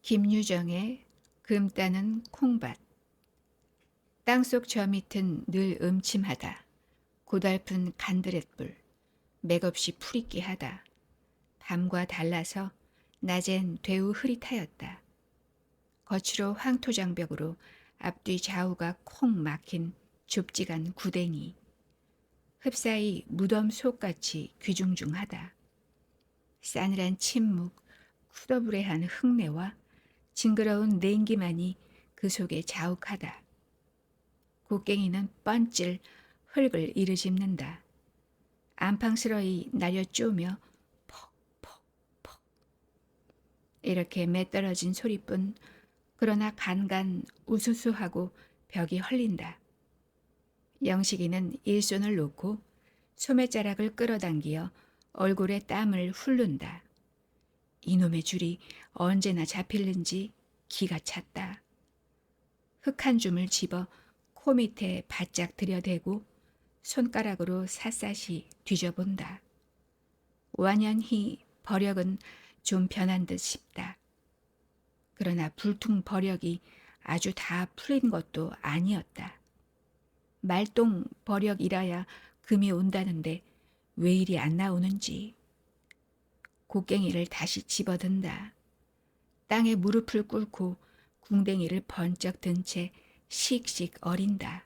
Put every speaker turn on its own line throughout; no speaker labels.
김유정의 금 따는 콩밭. 땅속 저 밑은 늘 음침하다. 고달픈 간드렛불. 맥없이 풀있게 하다. 밤과 달라서 낮엔 되우 흐릿하였다. 거칠어 황토장벽으로 앞뒤 좌우가 콩 막힌 좁지간 구댕이. 흡사히 무덤 속같이 귀중중하다. 싸늘한 침묵, 쿠더부레한 흙내와 징그러운 냉기만이 그 속에 자욱하다. 곡괭이는 뻔질 흙을 이르짚는다. 안팡스러이 날려 쪼며 퍽퍽퍽 이렇게 매떨어진 소리뿐. 그러나 간간 우수수하고 벽이 헐린다. 영식이는 일손을 놓고 소매자락을 끌어당기어 얼굴에 땀을 훑는다. 이놈의 줄이 언제나 잡힐는지 기가 찼다. 흙 한 줌을 집어 코 밑에 바짝 들여대고 손가락으로 샅샅이 뒤져본다. 완연히 버력은 좀 변한 듯 싶다. 그러나 불퉁 버력이 아주 다 풀린 것도 아니었다. 말똥 버력이라야 금이 온다는데 왜 이리 안 나오는지. 곡괭이를 다시 집어든다. 땅에 무릎을 꿇고 궁뎅이를 번쩍 든 채 씩씩 어린다.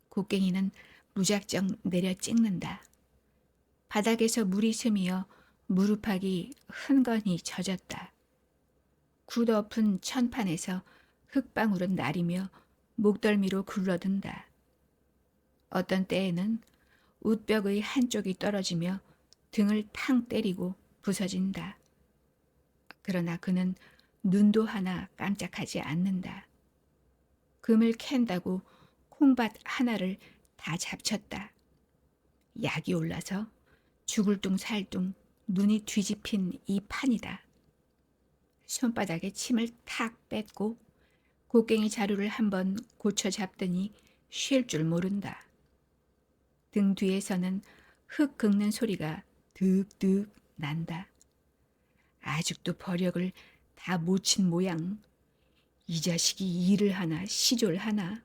곡괭이는 무작정 내려 찍는다. 바닥에서 물이 스미어 무릎팍이 흥건히 젖었다. 굳어엎은 천판에서 흙방울은 나리며 목덜미로 굴러든다. 어떤 때에는 웃벽의 한쪽이 떨어지며 등을 탕 때리고 부서진다. 그러나 그는 눈도 하나 깜짝하지 않는다. 금을 캔다고 콩밭 하나를 다 잡쳤다. 약이 올라서 죽을 둥 살 둥 눈이 뒤집힌 이 판이다. 손바닥에 침을 탁 뺐고 곡괭이 자루를 한번 고쳐 잡더니 쉴 줄 모른다. 등 뒤에서는 흙 긁는 소리가 득득 난다. 아직도 버력을 다 못 친 모양. 이 자식이 일을 하나 시졸 하나.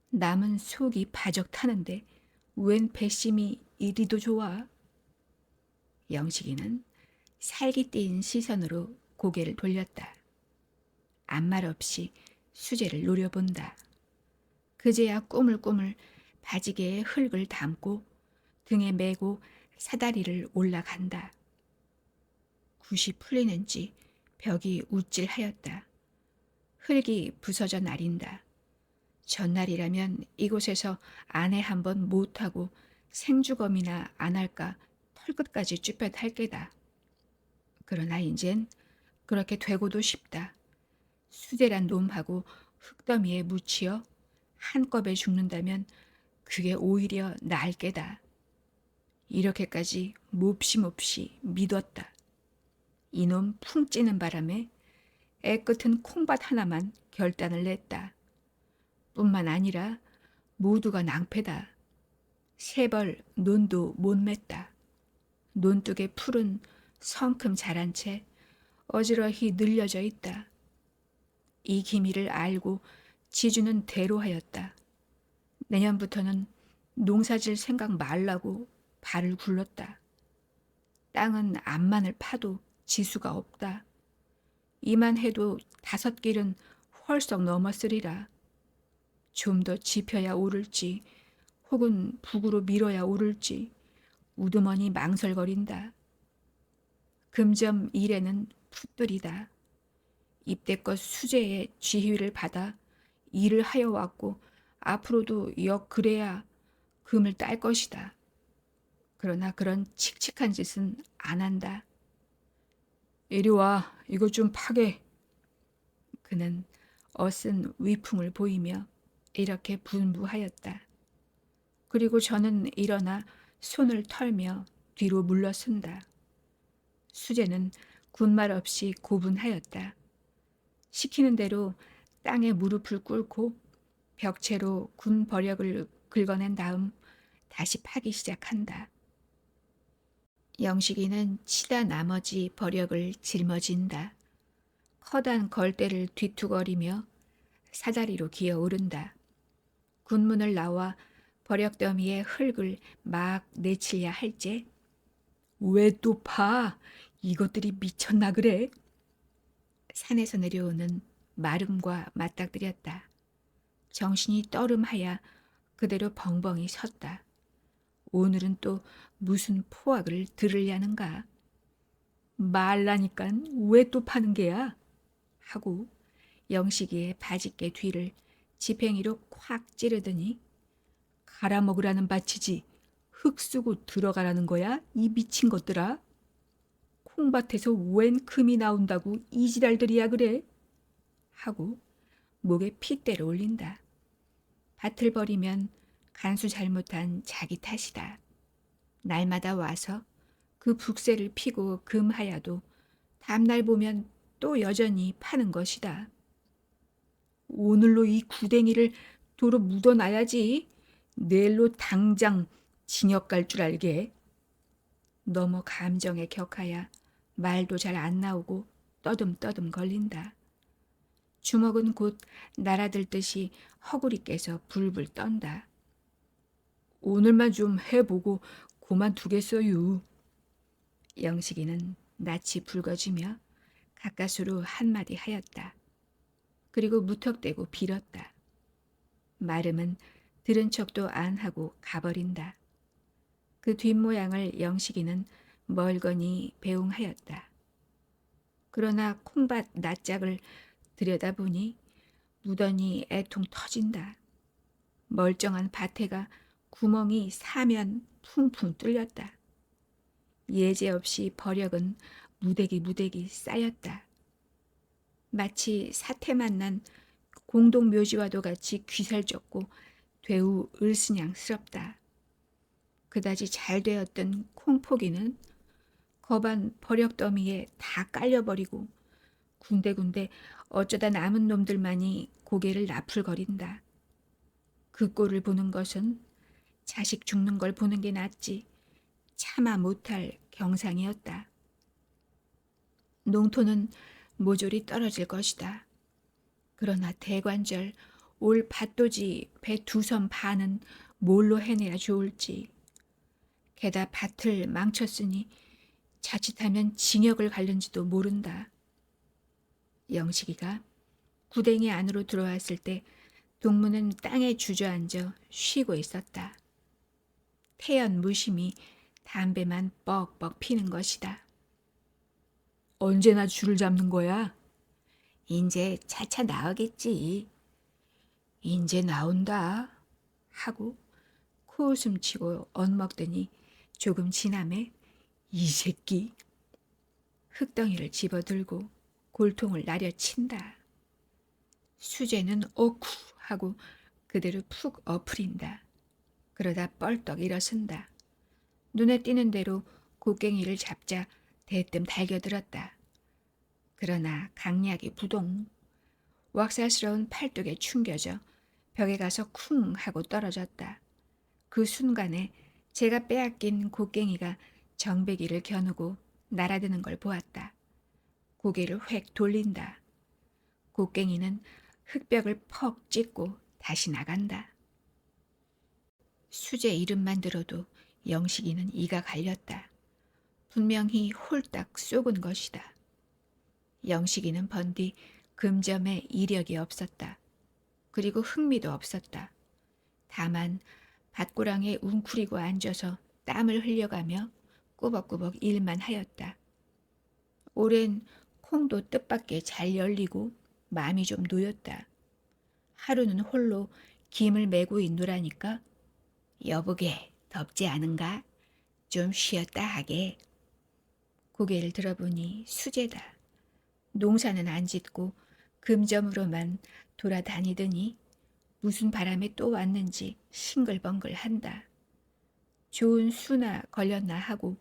남은 속이 바적 타는데 웬 배심이 이리도 좋아. 영식이는 살기 띈 시선으로 고개를 돌렸다. 아무 말 없이 수제를 노려본다. 그제야 꾸물꾸물 바지개에 흙을 담고 등에 메고 사다리를 올라간다. 굿이 풀리는지 벽이 우쭐하였다. 흙이 부서져 나린다. 전날이라면 이곳에서 아내 한번 못하고 생주검이나 안 할까 털끝까지 쭈뼛할 게다. 그러나 인젠 그렇게 되고도 싶다. 수제란 놈하고 흙더미에 묻히어 한꺼번에 죽는다면 그게 오히려 나을 게다. 이렇게까지 몹시 믿었다. 이놈 풍 찌는 바람에 애끝은 콩밭 하나만 결단을 냈다. 뿐만 아니라 모두가 낭패다. 세벌 논도 못 맸다. 논둑의 풀은 성큼 자란 채 어지러히 늘려져 있다. 이 기미를 알고 지주는 대로하였다. 내년부터는 농사질 생각 말라고 발을 굴렀다. 땅은 암만을 파도 지수가 없다. 이만 해도 5길은 헐썩 넘었으리라. 좀 더 짚혀야 오를지 혹은 북으로 밀어야 오를지 우두머니 망설거린다. 금점 일에는 풋들이다. 입대껏 수제의 지휘를 받아 일을 하여 왔고 앞으로도 역 그래야 금을 딸 것이다. 그러나 그런 칙칙한 짓은 안 한다. 이리 와, 이거 좀 파게. 그는 어쓴 위풍을 보이며 이렇게 분부하였다. 그리고 저는 일어나 손을 털며 뒤로 물러선다. 수제는 군말 없이 고분하였다. 시키는 대로 땅에 무릎을 꿇고 벽체로 군 버력을 긁어낸 다음 다시 파기 시작한다. 영식이는 치다 나머지 버력을 짊어진다. 허단 걸대를 뒤투거리며 사다리로 기어오른다. 군문을 나와 버럭더미의 흙을 막 내치려 할제 왜 또 파? 이것들이 미쳤나 그래? 산에서 내려오는 마름과 맞닥뜨렸다. 정신이 떠름하여 그대로 벙벙이 섰다. 오늘은 또 무슨 포악을 들으려는가? 말라니깐 왜 또 파는 게야? 하고 영식이의 바짓개 뒤를 지팽이로 콱 찌르더니 갈아먹으라는 밭이지 흙 쓰고 들어가라는 거야? 이 미친 것들아. 콩밭에서 웬 금이 나온다고 이 지랄들이야 그래? 하고 목에 핏대를 올린다. 밭을 버리면 간수 잘못한 자기 탓이다. 날마다 와서 그 북새를 피고 금하여도 다음날 보면 또 여전히 파는 것이다. 오늘로 이 구덩이를 도로 묻어놔야지. 내일로 당장 징역 갈 줄 알게. 너무 감정에 격하여 말도 잘 안 나오고 떠듬떠듬 걸린다. 주먹은 곧 날아들듯이 허구리 깨서 불불 떤다. 오늘만 좀 해보고 그만두겠어요. 영식이는 낯이 붉어지며 가까스로 한마디 하였다. 그리고 무턱대고 빌었다. 마름은 들은 척도 안 하고 가버린다. 그 뒷모양을 영식이는 멀거니 배웅하였다. 그러나 콩밭 낯짝을 들여다보니 무더니 애통 터진다. 멀쩡한 밭에가 구멍이 사면 풍풍 뚫렸다. 예제없이 버력은 무대기 쌓였다. 마치 사태 만난 공동묘지와도 같이 귀살졌고 되우 을스냥스럽다. 그다지 잘 되었던 콩포기는 거반 버력더미에 다 깔려버리고 군데군데 어쩌다 남은 놈들만이 고개를 나풀거린다. 그 꼴을 보는 것은 자식 죽는 걸 보는 게 낫지 차마 못할 경상이었다. 농토는 모조리 떨어질 것이다. 그러나 대관절 올 밭도지 배 2섬 반은 뭘로 해내야 좋을지. 게다 밭을 망쳤으니 자칫하면 징역을 갈는지도 모른다. 영식이가 구덩이 안으로 들어왔을 때 동무는 땅에 주저앉아 쉬고 있었다. 태연 무심히 담배만 뻑뻑 피는 것이다. 언제나 줄을 잡는 거야? 인제 차차 나오겠지. 인제 나온다. 하고 코웃음 치고 엇먹더니 조금 지남에 이 새끼. 흙덩이를 집어들고 골통을 나려친다. 수재는 어쿠 하고 그대로 푹 엎으린다. 그러다 뻘떡 일어선다. 눈에 띄는 대로 곡괭이를 잡자 대뜸 달겨들었다. 그러나 강약이 부동. 왁살스러운 팔뚝에 충겨져 벽에 가서 쿵 하고 떨어졌다. 그 순간에 제가 빼앗긴 곡괭이가 정배기를 겨누고 날아드는 걸 보았다. 고개를 획 돌린다. 곡괭이는 흙벽을 퍽 찍고 다시 나간다. 수제 이름만 들어도 영식이는 이가 갈렸다. 분명히 홀딱 쏘은 것이다. 영식이는 번디 금점에 이력이 없었다. 그리고 흥미도 없었다. 다만 밭고랑에 웅크리고 앉아서 땀을 흘려가며 꾸벅꾸벅 일만 하였다. 올해는 콩도 뜻밖에 잘 열리고 마음이 좀 놓였다. 하루는 홀로 김을 메고 있노라니까 여보게 덥지 않은가? 좀 쉬었다 하게. 고개를 들어보니 수제다. 농사는 안 짓고 금점으로만 돌아다니더니 무슨 바람에 또 왔는지 싱글벙글한다. 좋은 수나 걸렸나 하고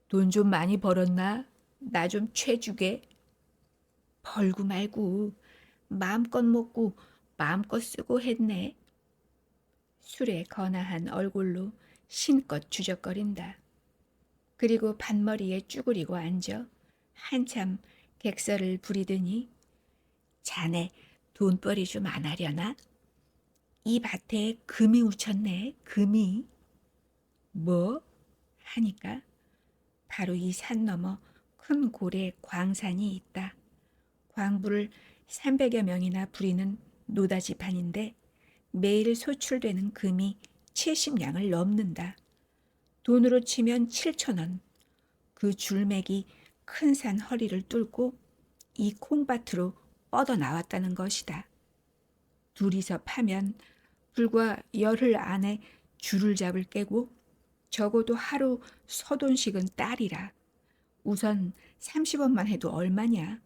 돈 좀 많이 벌었나? 나 좀 채주게. 벌고 말고 마음껏 먹고 마음껏 쓰고 했네. 술에 거나한 얼굴로 신껏 주적거린다. 그리고 반머리에 쭈그리고 앉아 한참 객서를 부리더니 자네 돈벌이 좀 안 하려나? 이 밭에 금이 우쳤네, 금이. 뭐? 하니까 바로 이 산 너머 큰 고래 광산이 있다. 광부를 300여 명이나 부리는 노다지판인데 매일 소출되는 금이 70냥을 넘는다. 돈으로 치면 7,000원. 그 줄맥이 큰 산 허리를 뚫고 이 콩밭으로 뻗어 나왔다는 것이다. 둘이서 파면 불과 열흘 안에 줄을 잡을 깨고 적어도 하루 서돈씩은 딸이라. 우선 30원만 해도 얼마냐?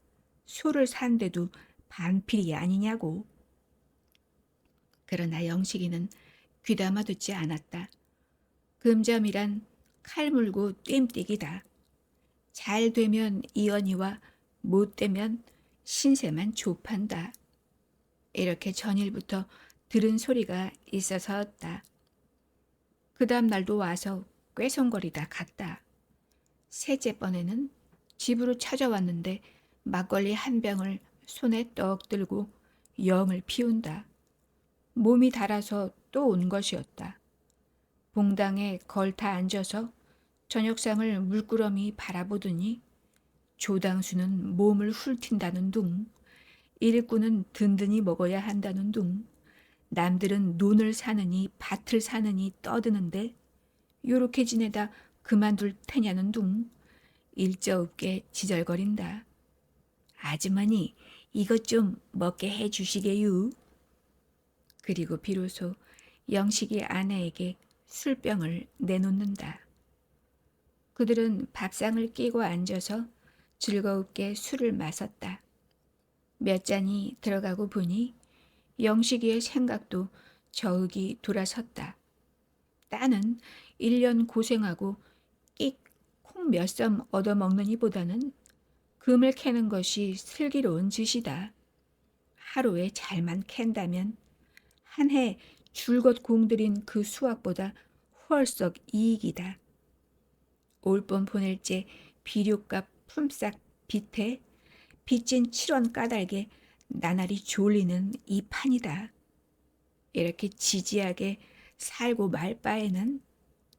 소를 산데도 반필이 아니냐고. 그러나 영식이는 귀담아 듣지 않았다. 금점이란 칼 물고 뜀뛰기다. 잘 되면 이언이와 못 되면 신세만 좁한다. 이렇게 전일부터 들은 소리가 있어서였다. 그 다음 날도 와서 꾀송거리다 갔다. 셋째 번에는 집으로 찾아왔는데 막걸리 한 병을 손에 떡 들고 영을 피운다. 몸이 달아서 또 온 것이었다. 봉당에 걸터 앉아서 저녁상을 물끄러미 바라보더니 조당수는 몸을 훑힌다는 둥, 일꾼은 든든히 먹어야 한다는 둥, 남들은 논을 사느니 밭을 사느니 떠드는데 요렇게 지내다 그만둘 테냐는 둥, 일저 없게 지절거린다. 아주머니, 이것 좀 먹게 해 주시게유. 그리고 비로소 영식이 아내에게 술병을 내놓는다. 그들은 밥상을 끼고 앉아서 즐겁게 술을 마셨다. 몇 잔이 들어가고 보니 영식이의 생각도 저윽이 돌아섰다. 딸은 1년 고생하고 끽 콩 몇 썸 얻어먹느니 보다는 금을 캐는 것이 슬기로운 짓이다. 하루에 잘만 캔다면 한 해 줄곧 공들인 그 수확보다 훨썩 이익이다. 올봄 보낼 때 비료값 품삯 빚에 빚진 7원 까닭에 나날이 졸리는 이 판이다. 이렇게 지지하게 살고 말 바에는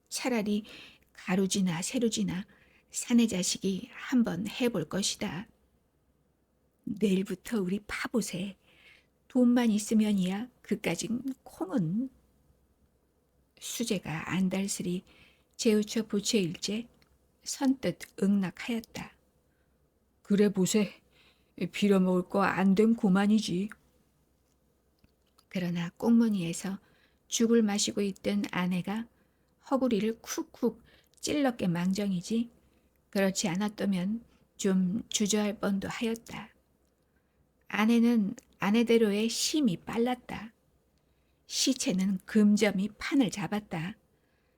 차라리 가루지나 세루지나 사내 자식이 한번 해볼 것이다. 내일부터 우리 파보세. 돈만 있으면이야 그까진 콩은. 수제가 안달스리 재우쳐 부채일째 선뜻 응낙하였다. 그래 보세. 빌어먹을 거 안 된 고만이지. 그러나 꽁무니에서 죽을 마시고 있던 아내가 허구리를 쿡쿡 찔렀게 망정이지 그렇지 않았다면 좀 주저할 뻔도 하였다. 아내는 아내대로의 심이 빨랐다. 시체는 금점이 판을 잡았다.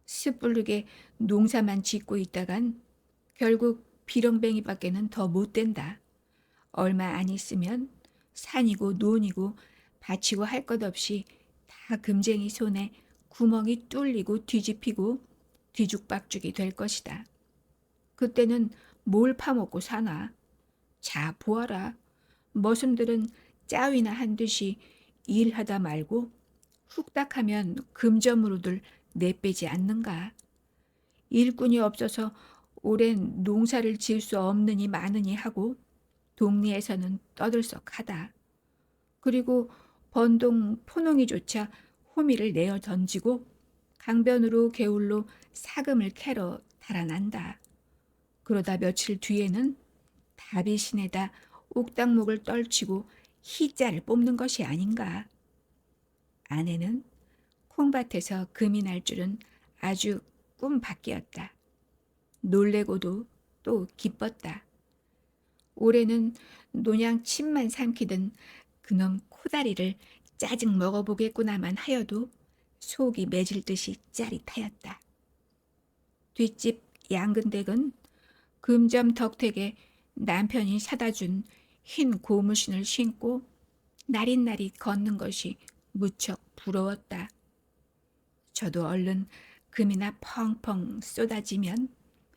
습불르게 농사만 짓고 있다간 결국 비렁뱅이밖에는 더 못 된다. 얼마 안 있으면 산이고 논이고 바치고 할 것 없이 다 금쟁이 손에 구멍이 뚫리고 뒤집히고 뒤죽박죽이 될 것이다. 그때는 뭘 파먹고 사나? 자, 보아라. 머슴들은 짜위나 한 듯이 일하다 말고 훅닥하면 금점으로들 내빼지 않는가. 일꾼이 없어서 오랜 농사를 지을 수 없느니 마느니 하고 동리에서는 떠들썩하다. 그리고 번동 포농이조차 호미를 내어 던지고 강변으로 개울로 사금을 캐러 달아난다. 그러다 며칠 뒤에는 다비신에다 옥당목을 떨치고 희자를 뽑는 것이 아닌가. 아내는 콩밭에서 금이 날 줄은 아주 꿈밖이었다. 놀래고도 또 기뻤다. 올해는 논양 침만 삼키던 그놈 코다리를 짜증 먹어보겠구나만 하여도 속이 매질 듯이 짜릿하였다. 뒷집 양근댁은 금점 덕택에 남편이 사다 준 흰 고무신을 신고 나릿나릿 걷는 것이 무척 부러웠다. 저도 얼른 금이나 펑펑 쏟아지면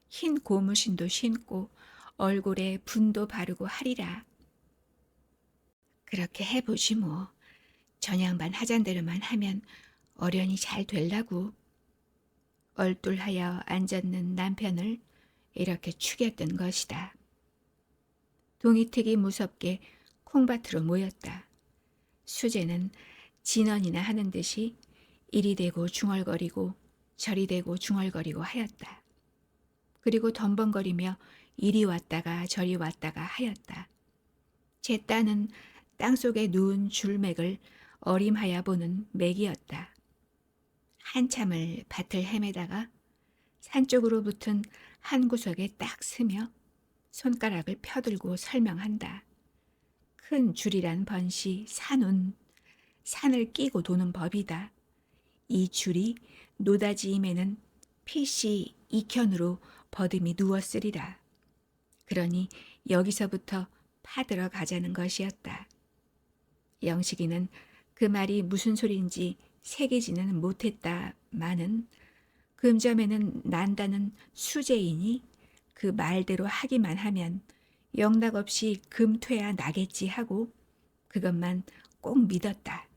흰 고무신도 신고 얼굴에 분도 바르고 하리라. 그렇게 해보지 뭐. 전양반 하잔 대로만 하면 어련히 잘 될라고. 얼뚤하여 앉았는 남편을 이렇게 축였던 것이다. 동이택이 무섭게 콩밭으로 모였다. 수재는 진언이나 하는 듯이 이리 대고 중얼거리고 저리 대고 중얼거리고 하였다. 그리고 덤벙거리며 이리 왔다가 저리 왔다가 하였다. 제 딴은 땅속에 누운 줄맥을 어림하여 보는 맥이었다. 한참을 밭을 헤매다가 산 쪽으로 붙은 한 구석에 딱 서며 손가락을 펴들고 설명한다. 큰 줄이란 번시 산운, 산을 끼고 도는 법이다. 이 줄이 노다지임에는 필시 이켠으로 버듬이 누웠으리라. 그러니 여기서부터 파들어 가자는 것이었다. 영식이는 그 말이 무슨 소리인지 새기지는 못했다마는 금점에는 난다는 수재이니 그 말대로 하기만 하면 영락없이 금퇴야 나겠지 하고 그것만 꼭 믿었다.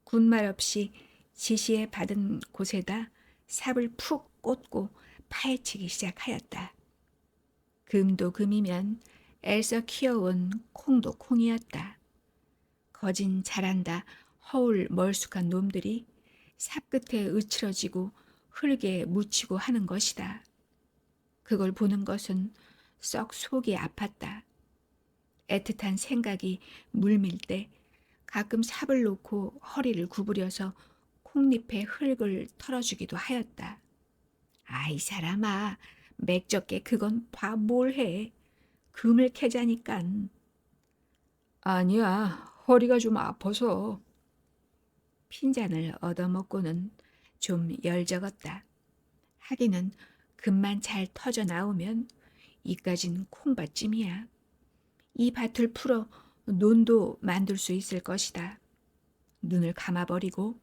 군말 없이 지시에 받은 곳에다 삽을 푹 꽂고 파헤치기 시작하였다. 금도 금이면 애써 키워온 콩도 콩이었다. 거진 잘한다 허울 멀쑥한 놈들이 삽 끝에 으츠러지고 흙에 묻히고 하는 것이다. 그걸 보는 것은 썩 속이 아팠다. 애틋한 생각이 물밀 때 가끔 삽을 놓고 허리를 구부려서 콩잎에 흙을 털어주기도 하였다. 아이 사람아, 맥적게 그건 봐 뭘 해. 금을 캐자니깐. 아니야, 허리가 좀 아파서. 핀잔을 얻어먹고는 좀 열적었다. 하기는 금만 잘 터져 나오면 이까진 콩밭쯤이야. 이 밭을 풀어 논도 만들 수 있을 것이다. 눈을 감아버리고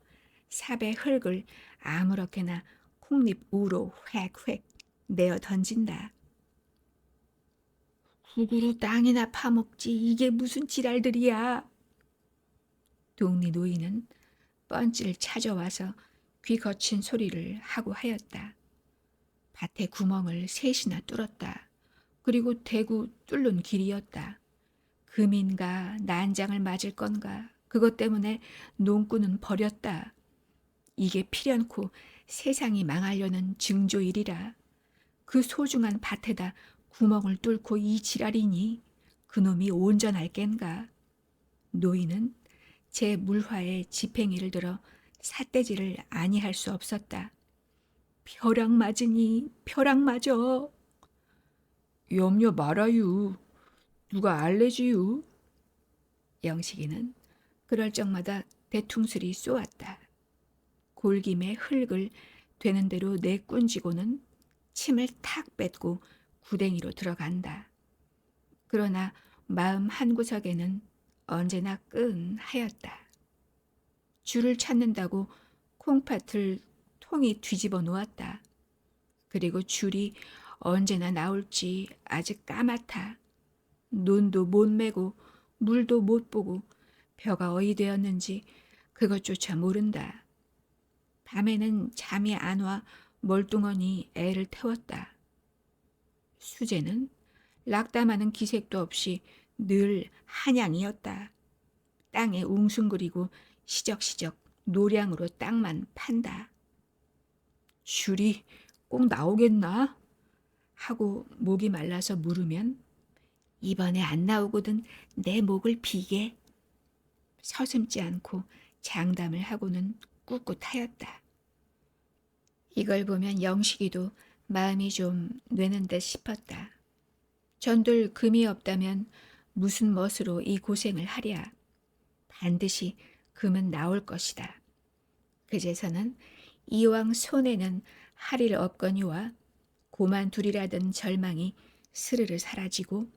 삽의 흙을 아무렇게나 콩잎 우로 획획 내어 던진다. 구구로 땅이나 파먹지 이게 무슨 지랄들이야. 동리 노인은 뻔질 찾아와서 귀 거친 소리를 하고 하였다. 밭에 구멍을 셋이나 뚫었다. 그리고 대구 뚫는 길이었다. 금인가 난장을 맞을 건가 그것 때문에 농꾼은 버렸다. 이게 필연코 세상이 망하려는 징조일이라. 그 소중한 밭에다 구멍을 뚫고 이 지랄이니 그놈이 온전할 겐가. 노인은 제 물화에 지팽이를 들어 삿대질을 아니할 수 없었다. 벼락 맞으니 벼락 맞어. 염려 말아유. 누가 알레지유. 영식이는 그럴 적마다 대퉁술이 쏘았다. 골김에 흙을 되는 대로 내꾼지고는 침을 탁 뱉고 구덩이로 들어간다. 그러나 마음 한구석에는 언제나 끈하였다. 줄을 찾는다고 콩팥을 통이 뒤집어 놓았다. 그리고 줄이 언제나 나올지 아직 까맣다. 논도 못 메고 물도 못 보고 벼가 어이 되었는지 그것조차 모른다. 밤에는 잠이 안 와 멀뚱하니 애를 태웠다. 수재는 낙담하는 기색도 없이 늘 한양이었다. 땅에 웅숭거리고 시적시적 노량으로 땅만 판다. 줄이 꼭 나오겠나? 하고 목이 말라서 물으면 이번에 안 나오거든 내 목을 비게. 서슴지 않고 장담을 하고는 꿋꿋하였다. 이걸 보면 영식이도 마음이 좀 뇌는 듯 싶었다. 전들 금이 없다면 무슨 멋으로 이 고생을 하랴. 반드시 금은 나올 것이다. 그제서는 이왕 손에는 할 일 없거니와 고만둘이라던 절망이 스르르 사라지고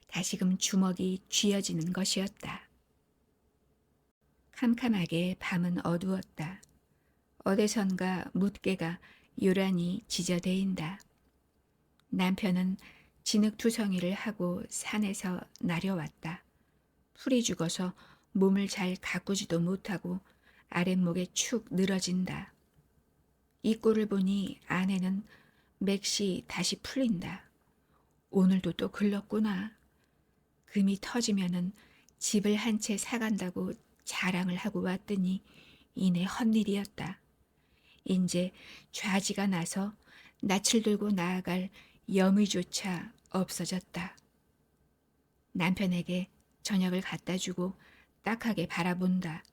다시금 주먹이 쥐어지는 것이었다. 캄캄하게 밤은 어두웠다. 어디선가 묻개가 요란히 지저대인다. 남편은 진흙투성이를 하고 산에서 내려왔다. 풀이 죽어서 몸을 잘 가꾸지도 못하고 아랫목에 축 늘어진다. 이 꼴을 보니 아내는 맥시 다시 풀린다. 오늘도 또 글렀구나. 금이 터지면은 집을 한 채 사간다고 자랑을 하고 왔더니 이내 헛일이었다. 인제 좌지가 나서 낯을 들고 나아갈 염의조차 없어졌다. 남편에게 저녁을 갖다 주고 딱하게 바라본다.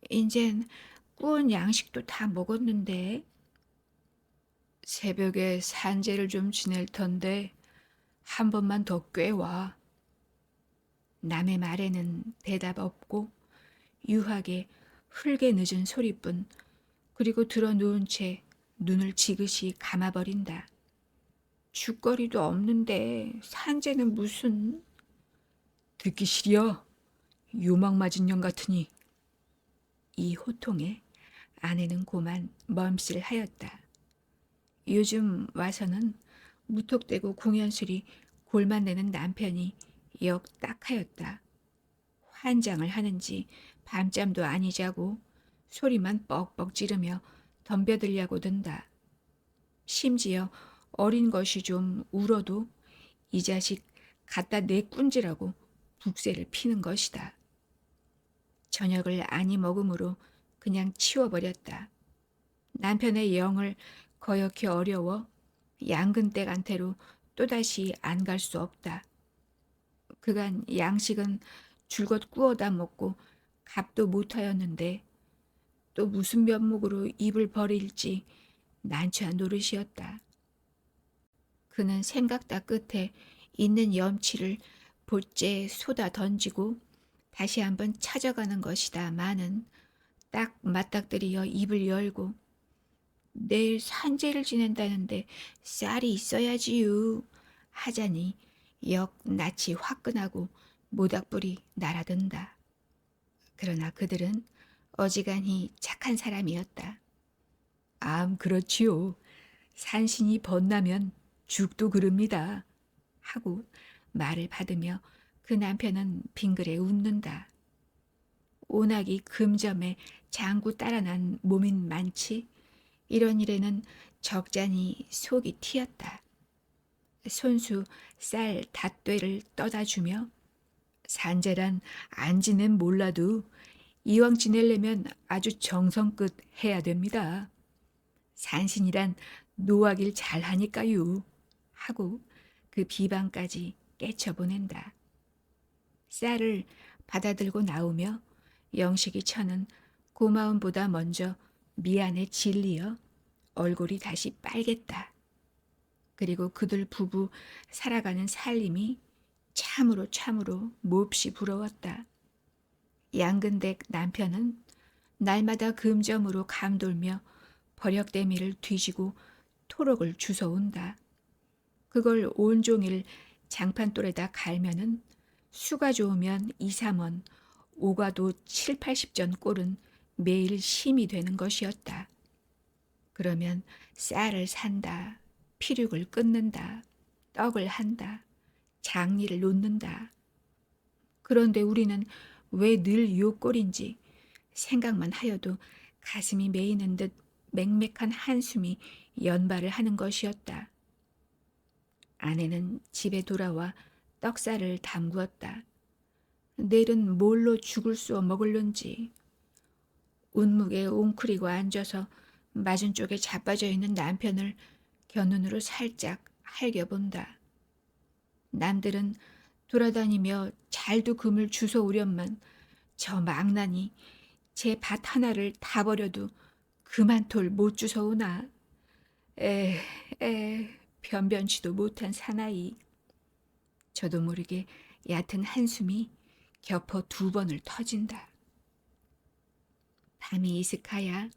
인젠 구운 양식도 다 먹었는데. 새벽에 산재를 좀 지낼 텐데 한 번만 더 꿰와. 남의 말에는 대답 없고 유하게 흘게 늦은 소리뿐. 그리고 들어 누운 채 눈을 지그시 감아버린다. 죽거리도 없는데 산재는 무슨. 듣기 싫여. 유막 맞은 년 같으니. 이 호통에 아내는 고만 멈칫하였다. 요즘 와서는 무턱대고 공연스리 골만 내는 남편이 역 딱하였다. 환장을 하는지 밤잠도 아니 자고 소리만 뻑뻑 지르며 덤벼들려고 든다. 심지어 어린 것이 좀 울어도 이 자식 갖다 내꾼지라고 북새를 피는 것이다. 저녁을 아니 먹음으로 그냥 치워버렸다. 남편의 영을 거역히 어려워 양근댁한테로 또다시 안 갈 수 없다. 그간 양식은 줄곧 구워다 먹고 값도 못하였는데 또 무슨 면목으로 입을 버릴지 난처한 노릇이었다. 그는 생각다 끝에 있는 염치를 볼째 쏟아 던지고 다시 한번 찾아가는 것이다마는 딱 맞닥뜨리어 입을 열고 내일 산재를 지낸다는데 쌀이 있어야지요 하자니 역 낯이 화끈하고 모닥불이 날아든다. 그러나 그들은 어지간히 착한 사람이었다. 암 그렇지요. 산신이 번나면 죽도 그럽니다. 하고 말을 받으며 그 남편은 빙그레 웃는다. 오나기 금점에 장구 따라난 몸인 많지 이런 일에는 적잖이 속이 튀었다. 손수 쌀 닷되를 떠다 주며 산재란 안지는 몰라도 이왕 지내려면 아주 정성껏 해야 됩니다. 산신이란 노하길 잘하니까요. 하고 그 비방까지 깨쳐보낸다. 쌀을 받아들고 나오며 영식이 처는 고마움보다 먼저 미안에 질리어 얼굴이 다시 빨갰다. 그리고 그들 부부 살아가는 살림이 참으로 몹시 부러웠다. 양근댁 남편은 날마다 금점으로 감돌며 버럭대미를 뒤지고 토록을 주워온다. 그걸 온종일 장판돌에다 갈면은 수가 좋으면 2, 3원, 오가도 7, 80전 꼴은 매일 심이 되는 것이었다. 그러면 쌀을 산다, 피륙을 끊는다, 떡을 한다, 장리를 놓는다. 그런데 우리는 왜 늘 요 꼴인지 생각만 하여도 가슴이 메이는 듯 맹맥한 한숨이 연발을 하는 것이었다. 아내는 집에 돌아와 떡쌀을 담구었다. 내일은 뭘로 죽을 쏘어 먹을런지. 운묵에 웅크리고 앉아서 맞은 쪽에 자빠져 있는 남편을 겨눈으로 살짝 할겨본다. 남들은 돌아다니며 잘도 금을 주워오련만 저 망나니 제 밭 하나를 다 버려도 그만톨 못 주워오나. 변변치도 못한 사나이. 저도 모르게 얕은 한숨이 겹어 2번을 터진다. 밤이 이슥하야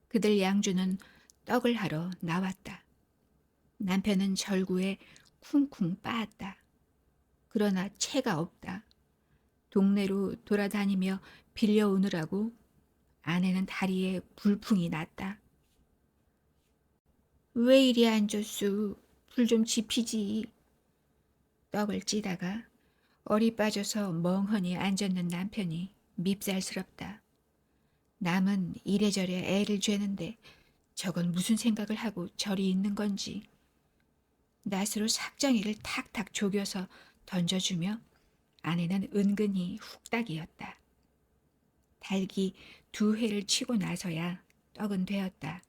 그들 양주는 떡을 하러 나왔다. 남편은 절구에 쿵쿵 빠았다. 그러나 채가 없다. 동네로 돌아다니며 빌려오느라고 아내는 다리에 불풍이 났다. 왜 이리 앉았수? 불 좀 지피지. 떡을 찌다가 얼이 빠져서 멍하니 앉았는 남편이 밉살스럽다. 남은 이래저래 애를 죄는데 저건 무슨 생각을 하고 저리 있는 건지. 낫으로 삭정이를 탁탁 조겨서 던져주며 아내는 은근히 훅딱이었다. 닭이 두 회를 치고 나서야 떡은 되었다.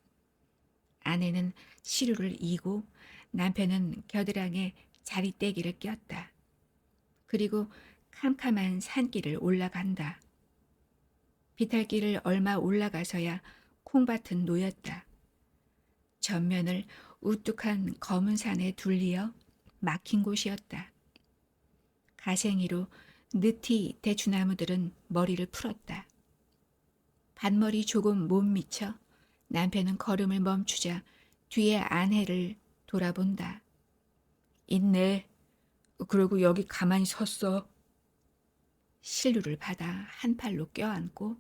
아내는 시루를 이고 남편은 겨드랑이에 자리떼기를 꼈다. 그리고 캄캄한 산길을 올라간다. 비탈길을 얼마 올라가서야 콩밭은 놓였다. 전면을 우뚝한 검은 산에 둘리어 막힌 곳이었다. 가생이로 느티 대추나무들은 머리를 풀었다. 반머리 조금 못 미쳐 남편은 걸음을 멈추자 뒤에 아내를 돌아본다. 있네. 그러고 여기 가만히 섰어. 실루를 받아 한 팔로 껴안고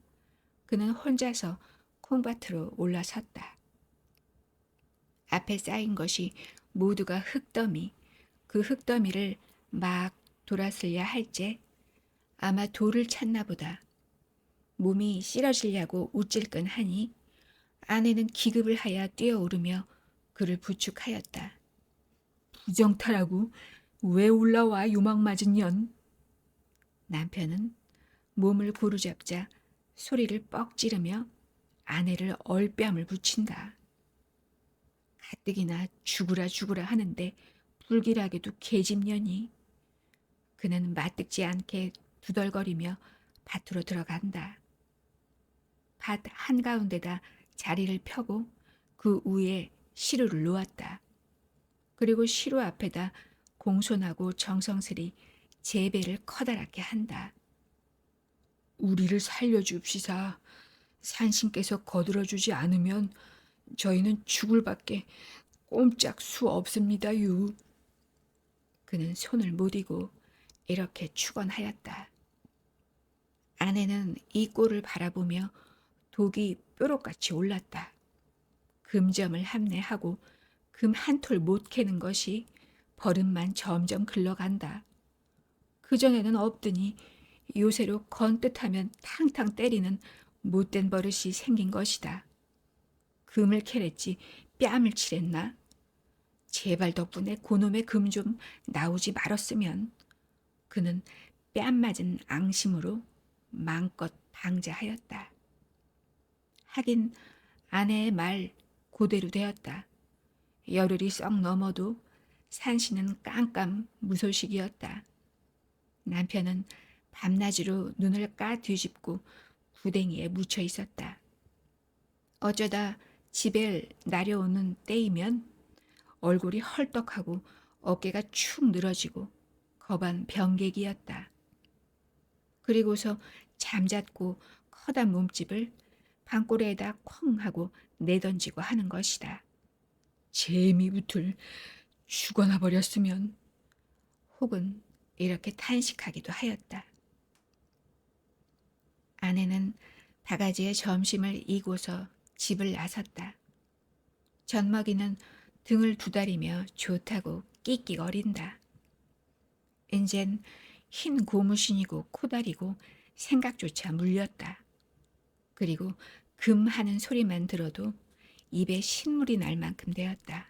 그는 혼자서 콩밭으로 올라섰다. 앞에 쌓인 것이 모두가 흙더미, 그 흙더미를 막 돌았으려 할째 아마 돌을 찾나 보다. 몸이 쓰러지려고 우찔끈하니 아내는 기급을 하여 뛰어오르며 그를 부축하였다. 부정타라고 왜 올라와 요망맞은 년. 남편은 몸을 고루잡자 소리를 뻑 지르며 아내를 얼뺨을 붙인다. 가뜩이나 죽으라 죽으라 하는데 불길하게도 계집년이. 그는 맞듣지 않게 두덜거리며 밭으로 들어간다. 밭 한가운데다 자리를 펴고 그 위에 시루를 놓았다. 그리고 시루 앞에다 공손하고 정성스레 재배를 커다랗게 한다. 우리를 살려줍시사. 산신께서 거들어주지 않으면 저희는 죽을 밖에 꼼짝 수 없습니다유. 그는 손을 못 이고 이렇게 축원하였다. 아내는 이 꼴을 바라보며 독이 뾰록같이 올랐다. 금점을 함내하고 금 한 톨 못 캐는 것이 버릇만 점점 글러간다. 그전에는 없더니 요새로 건뜻하면 탕탕 때리는 못된 버릇이 생긴 것이다. 금을 캐랬지 뺨을 칠했나? 제발 덕분에 고놈의 금 좀 나오지 말았으면. 그는 뺨 맞은 앙심으로 마음껏 방자하였다. 하긴 아내의 말 고대로 되었다. 열흘이 썩 넘어도 산신은 깜깜 무소식이었다. 남편은 밤낮으로 눈을 까 뒤집고 구덩이에 묻혀 있었다. 어쩌다 집에 날려오는 때이면 얼굴이 헐떡하고 어깨가 축 늘어지고 거반 병객이었다. 그리고서 잠잤고 커다란 몸집을 방꼬리에다 쾅 하고 내던지고 하는 것이다. 재미부틀 죽어나 버렸으면. 혹은 이렇게 탄식하기도 하였다. 아내는 바가지에 점심을 이고서 집을 나섰다. 젖먹이는 등을 두다리며 좋다고 끽끽거린다. 인젠 흰 고무신이고 코다리고 생각조차 물렸다. 그리고 금 하는 소리만 들어도 입에 신물이 날 만큼 되었다.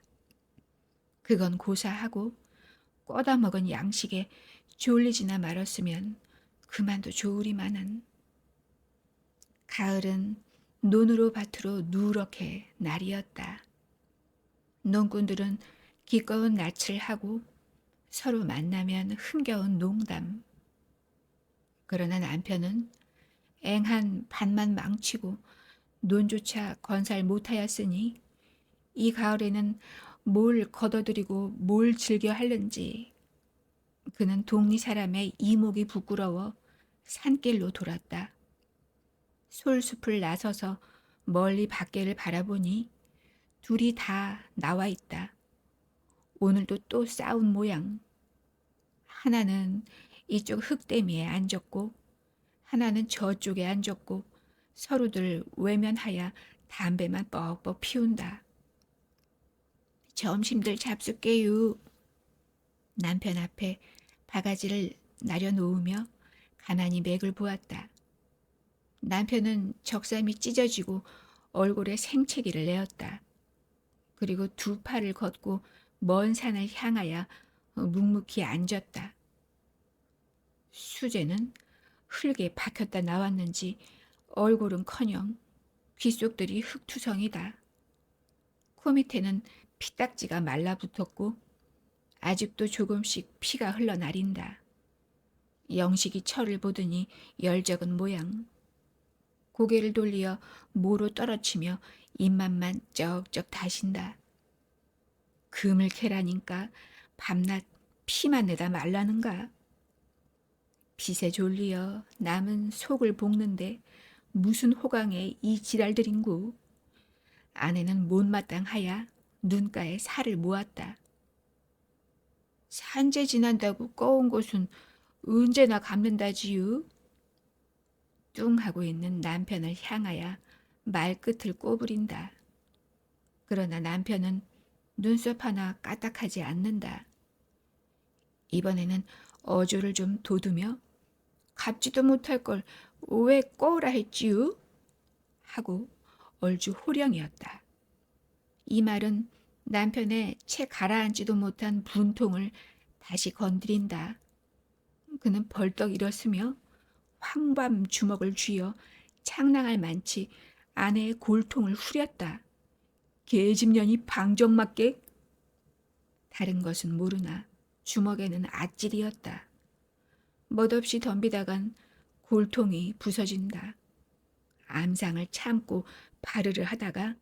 그건 고사하고 꼬다 먹은 양식에 졸리지나 말았으면 그만도 좋으리마는. 가을은 논으로 밭으로 누렇게 날이었다. 농꾼들은 기꺼운 낯을 하고 서로 만나면 흥겨운 농담. 그러나 남편은 앵한 밭만 망치고 논조차 건살 못하였으니 이 가을에는 뭘 걷어들이고 뭘 즐겨 하는지. 그는 동리 사람의 이목이 부끄러워 산길로 돌았다. 솔숲을 나서서 멀리 밖에를 바라보니 둘이 다 나와 있다. 오늘도 또 싸운 모양. 하나는 이쪽 흙대미에 앉았고 하나는 저쪽에 앉았고 서로들 외면하여 담배만 뻑뻑 피운다. 점심들 잡숫게요. 남편 앞에 바가지를 나려놓으며 가만히 맥을 보았다. 남편은 적삼이 찢어지고 얼굴에 생채기를 내었다. 그리고 두 팔을 걷고 먼 산을 향하여 묵묵히 앉았다. 수재는 흙에 박혔다 나왔는지 얼굴은커녕 귓속들이 흙투성이다. 코 밑에는 피딱지가 말라붙었고 아직도 조금씩 피가 흘러나린다. 영식이 철을 보더니 열적은 모양. 고개를 돌리어 모로 떨어치며 입맛만 쩍쩍 다신다. 금을 캐라니까 밤낮 피만 내다 말라는가. 빚에 졸리어 남은 속을 볶는데 무슨 호강에 이 지랄들인구. 아내는 못마땅하야 눈가에 살을 모았다. 산재 지난다고 꺼온 곳은 언제나 갚는다지유. 뚱하고 있는 남편을 향하여 말끝을 꼬부린다. 그러나 남편은 눈썹 하나 까딱하지 않는다. 이번에는 어조를 좀 돋우며 갚지도 못할 걸 왜 꼬우라 했지유? 하고 얼주 호령이었다. 이 말은 남편의 채 가라앉지도 못한 분통을 다시 건드린다. 그는 벌떡 일었으며 황밤 주먹을 쥐어 창랑할 만치 아내의 골통을 후렸다. 계집년이 방정맞게. 다른 것은 모르나 주먹에는 아찔이었다. 멋없이 덤비다간 골통이 부서진다. 암상을 참고 바르르 하다가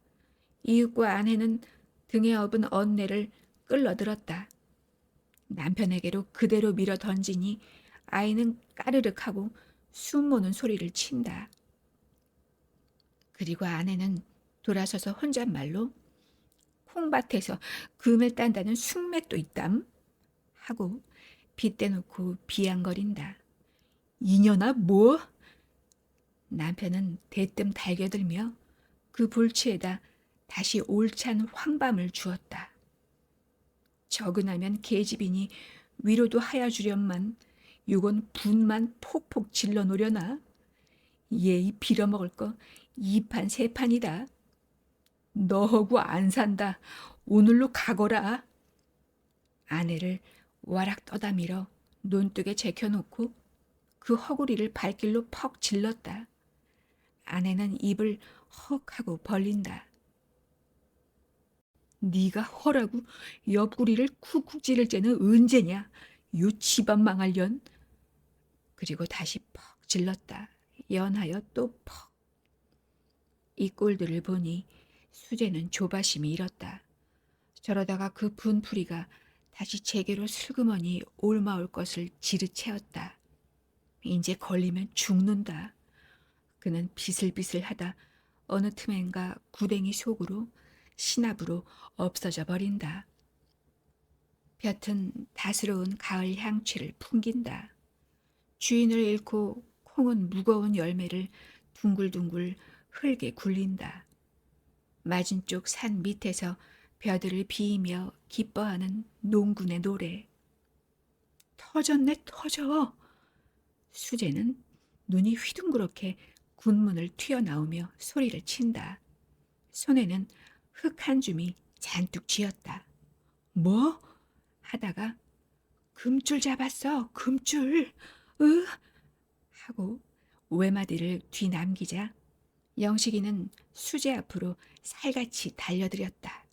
이웃과 아내는 등에 업은 언내를 끌어들었다. 남편에게로 그대로 밀어 던지니 아이는 까르륵하고 숨모는 소리를 친다. 그리고 아내는 돌아서서 혼잣말로 콩밭에서 금을 딴다는 숙맥도 있담 하고 빗대놓고 비양거린다. 이년아 뭐? 남편은 대뜸 달겨들며 그 볼치에다 다시 올찬 황밤을 주었다. 적은하면 계집이니 위로도 하여 주련만 요건 분만 폭폭 질러 놓으려나. 예의 빌어먹을 거 2판 3판이다. 너하고 안 산다. 오늘로 가거라. 아내를 와락 떠다 밀어 논둑에 제켜놓고 그 허구리를 발길로 퍽 질렀다. 아내는 입을 헉 하고 벌린다. 네가 허라고 옆구리를 쿡쿡 찌를 때는 언제냐? 요 집안 망할년. 그리고 다시 퍽 질렀다. 연하여 또 퍽. 이 꼴들을 보니 수재는 조바심이 일었다. 저러다가 그 분풀이가 다시 제게로 슬그머니 올마올 것을 지르채었다. 이제 걸리면 죽는다. 그는 비슬비슬하다 어느 틈엔가 구덩이 속으로 신압으로 없어져 버린다. 볕은 다스러운 가을 향취를 풍긴다. 주인을 잃고 콩은 무거운 열매를 둥글둥글 흙에 굴린다. 맞은 쪽 산 밑에서 벼들을 비이며 기뻐하는 농군의 노래. 터졌네 터져. 수재는 눈이 휘둥그렇게 군문을 튀어나오며 소리를 친다. 손에는 흙 한 줌이 잔뜩 쥐었다. 뭐? 하다가 금줄 잡았어. 금줄. 으 하고 외마디를 뒤남기자 영식이는 수재 앞으로 살같이 달려들였다.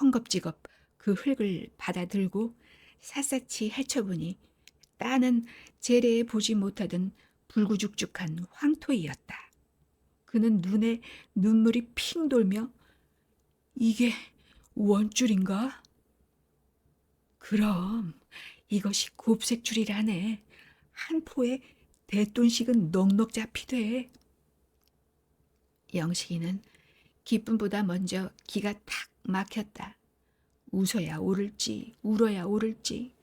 헝겁지겁 그 흙을 받아들고 샅샅이 헤쳐보니 따는 재래에 보지 못하던 불구죽죽한 황토이였다. 그는 눈에 눈물이 핑 돌며 이게 원줄인가? 그럼 이것이 곱색줄이라네. 한 포에 대돈씩은 넉넉 잡히되. 영식이는 기쁨보다 먼저 기가 탁 막혔다. 웃어야 오를지 울어야 오를지.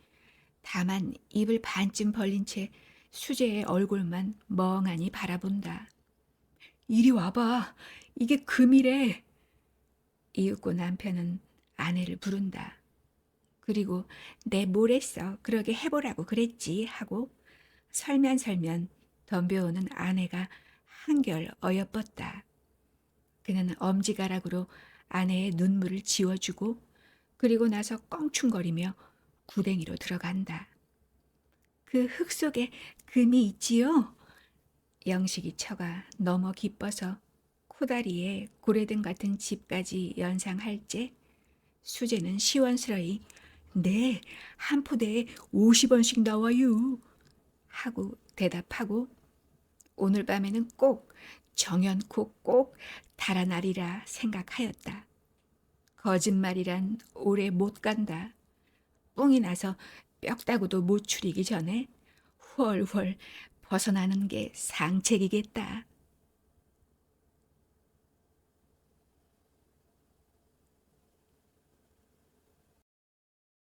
다만 입을 반쯤 벌린 채 수재의 얼굴만 멍하니 바라본다. 이리 와봐. 이게 금이래. 이윽고 남편은 아내를 부른다. 그리고 내 뭘 했어. 그러게 해보라고 그랬지 하고 설면설면 덤벼오는 아내가 한결 어여뻤다. 그는 엄지가락으로 아내의 눈물을 지워주고 그리고 나서 껑충거리며 구덩이로 들어간다. 그 흙 속에 금이 있지요? 영식이 처가 너무 기뻐서 코다리에 고래등 같은 집까지 연상할 때 수제는 시원스러이 네, 한 포대에 50원씩 나와요 하고 대답하고 오늘 밤에는 꼭 정연코 꼭 달아나리라 생각하였다. 거짓말이란 오래 못 간다. 뽕이 나서 뼈다구도 못 추리기 전에 훨훨 벗어나는 게 상책이겠다.